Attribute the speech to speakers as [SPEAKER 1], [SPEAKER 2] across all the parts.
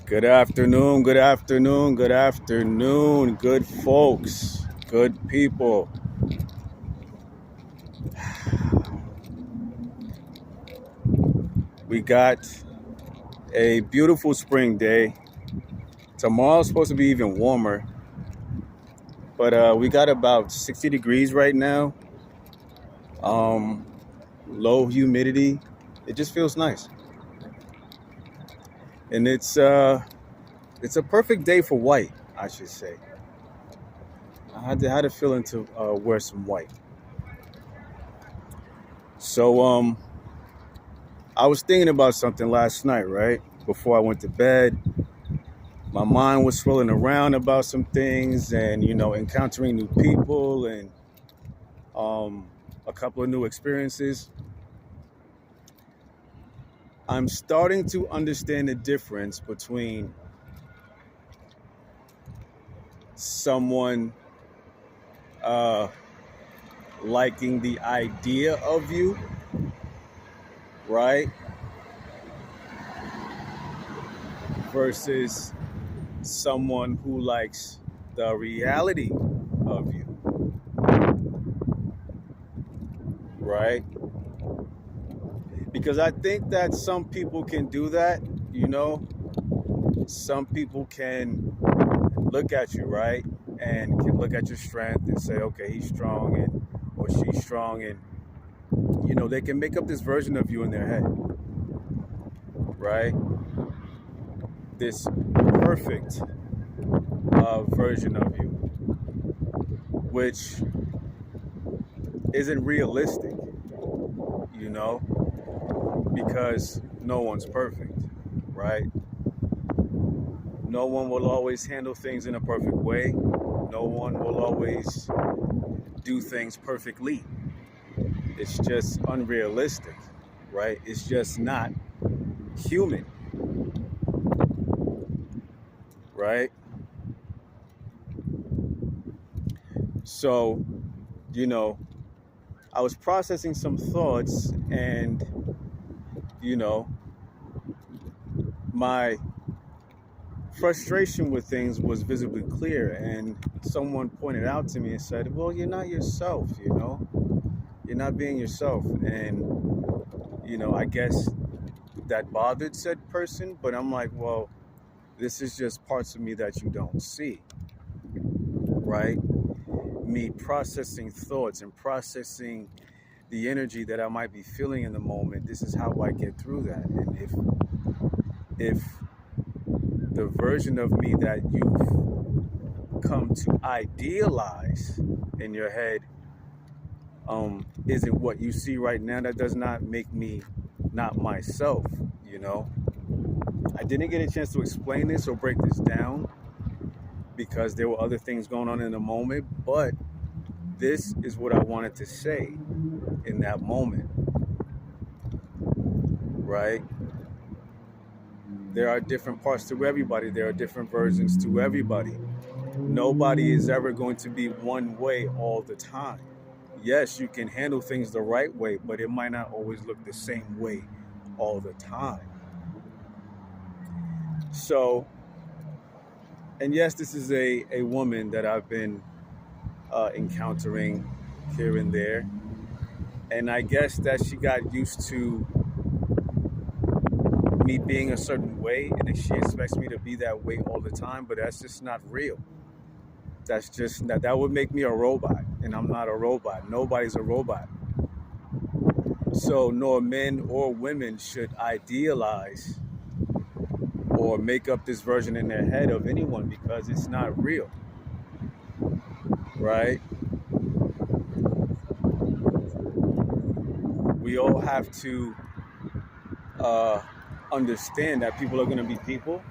[SPEAKER 1] Good afternoon, good afternoon, good afternoon, good folks, good people. We got a beautiful spring day. Tomorrow's supposed to be even warmer, but we got about 60 degrees right now. Um, Low humidity. It just feels nice, and it's a perfect day for white, I should say. I had a feeling to wear some white. So I was thinking about something last night, right before I went to bed. My mind was swirling around about some things, and encountering new people and um, a couple of new experiences. I'm starting to understand the difference between someone uh, liking the idea of you, right, versus someone who likes the reality of you, right? Because I think that some people can do that, you know. Some people can look at you, right, and can look at your strength and say, okay, he's strong and or she's strong, and they can make up this version of you in their head, right? This perfect version of you, which isn't realistic, you know, because no one's perfect, right? No one will always handle things in a perfect way. No one will always do things perfectly. It's just unrealistic, right? It's just not human, right? So, you know, I was processing some thoughts, and, you know, my frustration with things was visibly clear. And someone pointed out to me and said, well, you're not yourself, you're not being yourself. And, I guess that bothered said person, but I'm like, well, this is just parts of me that you don't see, right? Me processing thoughts and processing the energy that I might be feeling in the moment. This is how I get through that. And if the version of me that you've come to idealize in your head isn't what you see right now, that does not make me not myself, I didn't get a chance to explain this or break this down because there were other things going on in the moment, but this is what I wanted to say in that moment, right? There are different parts to everybody. There are different versions to everybody. Nobody is ever going to be one way all the time. Yes, you can handle things the right way, but it might not always look the same way all the time. So, and yes, this is a woman that I've been encountering here and there. And I guess that she got used to me being a certain way, and that she expects me to be that way all the time, but that's just not real. That's just that would make me a robot, and I'm not a robot. Nobody's a robot. So nor men or women should idealize or make up this version in their head of anyone, because it's not real, right? We all have to uh, understand that people are going to be people,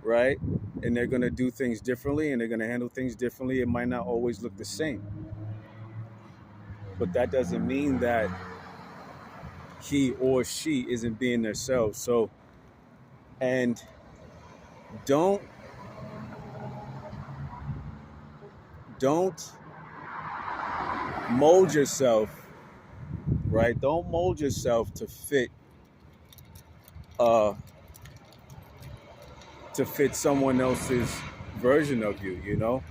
[SPEAKER 1] right? And they're going to do things differently, and they're going to handle things differently. It might not always look the same, but that doesn't mean that he or she isn't being themselves. So, and don't don't mold yourself, right? Don't mold yourself to fit uh, to fit someone else's version of you, you know?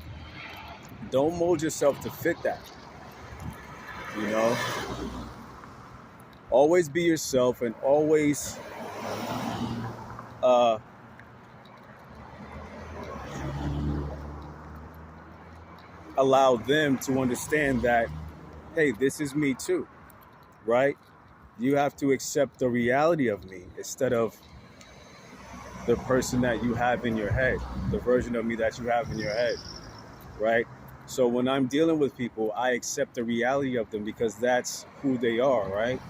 [SPEAKER 1] Don't mold yourself to fit that, you know? Always be yourself and always uh, allow them to understand that, hey, this is me too, right? You have to accept the reality of me instead of the person that you have in your head, the version of me that you have in your head, right? So when I'm dealing with people, I accept the reality of them because that's who they are, right?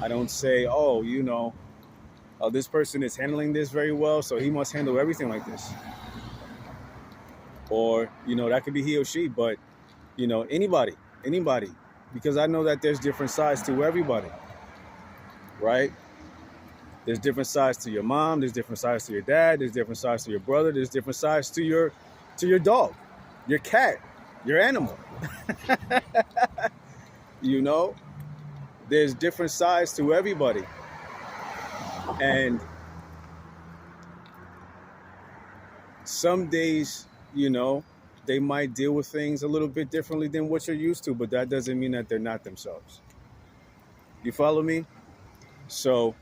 [SPEAKER 1] I don't say, oh, this person is handling this very well, so he must handle everything like this. Or, that could be he or she, but, anybody, because I know that there's different sides to everybody, right? There's different sides to your mom, there's different sides to your dad, there's different sides to your brother, there's different sides to your dog, your cat, your animal. There's different sides to everybody. And some days, they might deal with things a little bit differently than what you're used to, but that doesn't mean that they're not themselves. You follow me? So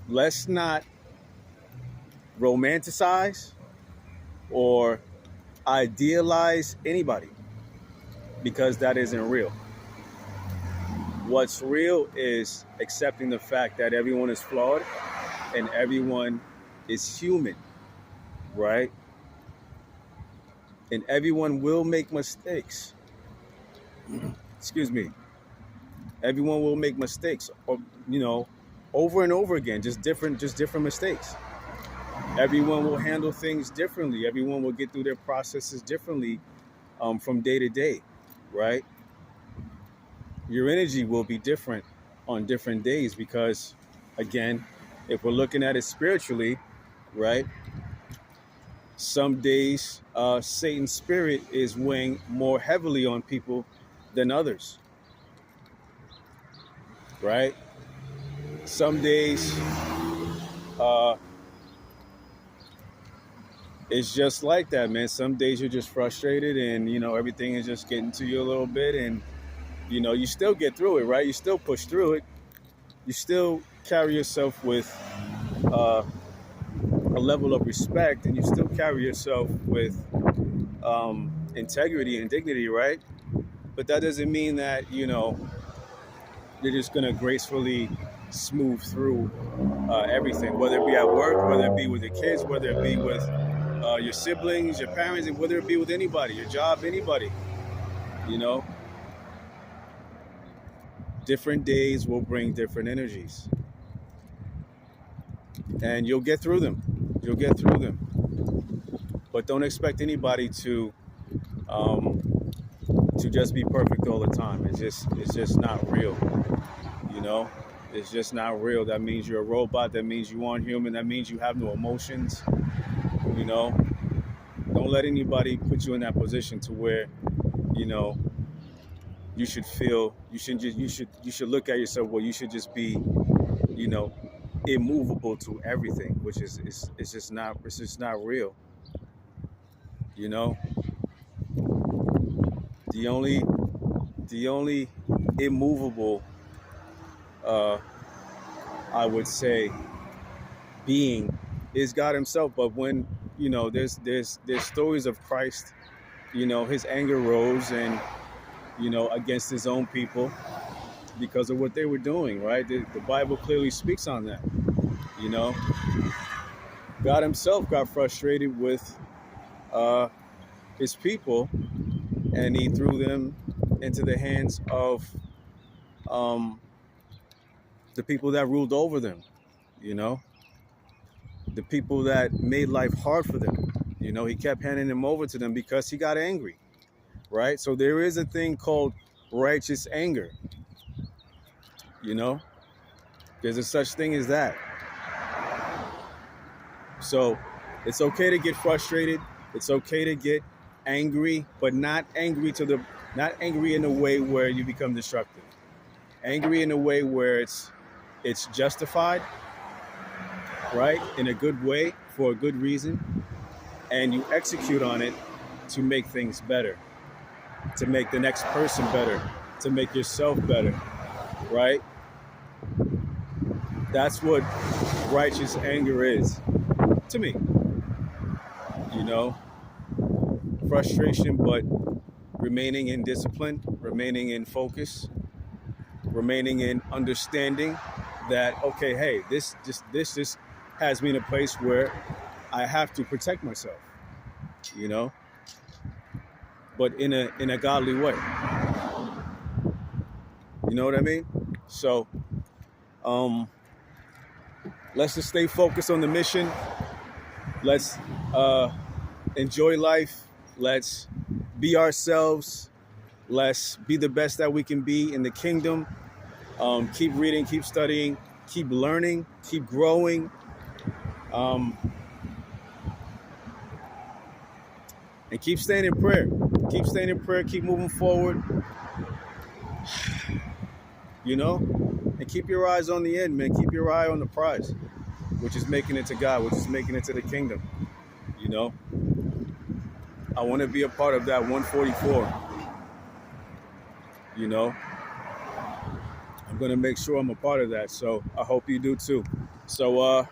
[SPEAKER 1] let's not romanticize or idealize anybody, because that isn't real. What's real is accepting the fact that everyone is flawed and everyone is human, right? And everyone will make mistakes. Excuse me. Everyone will make mistakes, or over and over again, just different mistakes. Everyone will handle things differently. Everyone will get through their processes differently from day to day, right? Your energy will be different on different days because, again, if we're looking at it spiritually, right? Some days Satan's spirit is weighing more heavily on people than others, right? Some days it's just like that, man. Some days you're just frustrated and, everything is just getting to you a little bit and, you still get through it, right? You still push through it. You still carry yourself with a level of respect, and you still carry yourself with integrity and dignity, right? But that doesn't mean that, you're just going to gracefully smooth through everything, whether it be at work, whether it be with your kids, whether it be with your siblings, your parents, and whether it be with anybody, your job, anybody, Different days will bring different energies. And you'll get through them. But don't expect anybody to just be perfect all the time. It's just not real. It's just not real. That means you're a robot. That means you aren't human. That means you have no emotions. Don't let anybody put you in that position to where, you should feel, you should look at yourself, well, you should just be, immovable to everything, which is it's just not real. The only immovable, I would say, being is God himself. But when, there's stories of Christ, his anger rose and, against his own people because of what they were doing, right? The Bible clearly speaks on that. God himself got frustrated with his people, and he threw them into the hands of the people that ruled over them, the people that made life hard for them. He kept handing them over to them because he got angry, right? So there is a thing called righteous anger. There's a such thing as that. So it's okay to get frustrated. It's okay to get angry, but not angry in a way where you become destructive. Angry in a way where it's justified, right, in a good way for a good reason, and you execute on it to make things better, to make the next person better, to make yourself better, right? That's what righteous anger is to me, you know, frustration, but remaining in discipline, remaining in focus, remaining in understanding that, okay, hey, this just has me in a place where I have to protect myself, you know, but in a godly way. You know what I mean? So um, let's just stay focused on the mission. Let's uh, enjoy life. Let's be ourselves. Let's be the best that we can be in the kingdom. Keep reading, keep studying, keep learning, keep growing. Um, and keep staying in prayer. Keep staying in prayer. Keep moving forward. You know, and keep your eyes on the end, man. Keep your eye on the prize, which is making it to God, which is making it to the kingdom. You know, I want to be a part of that 144. You know, I'm gonna make sure I'm a part of that. So I hope you do too. So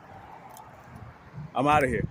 [SPEAKER 1] I'm out of here.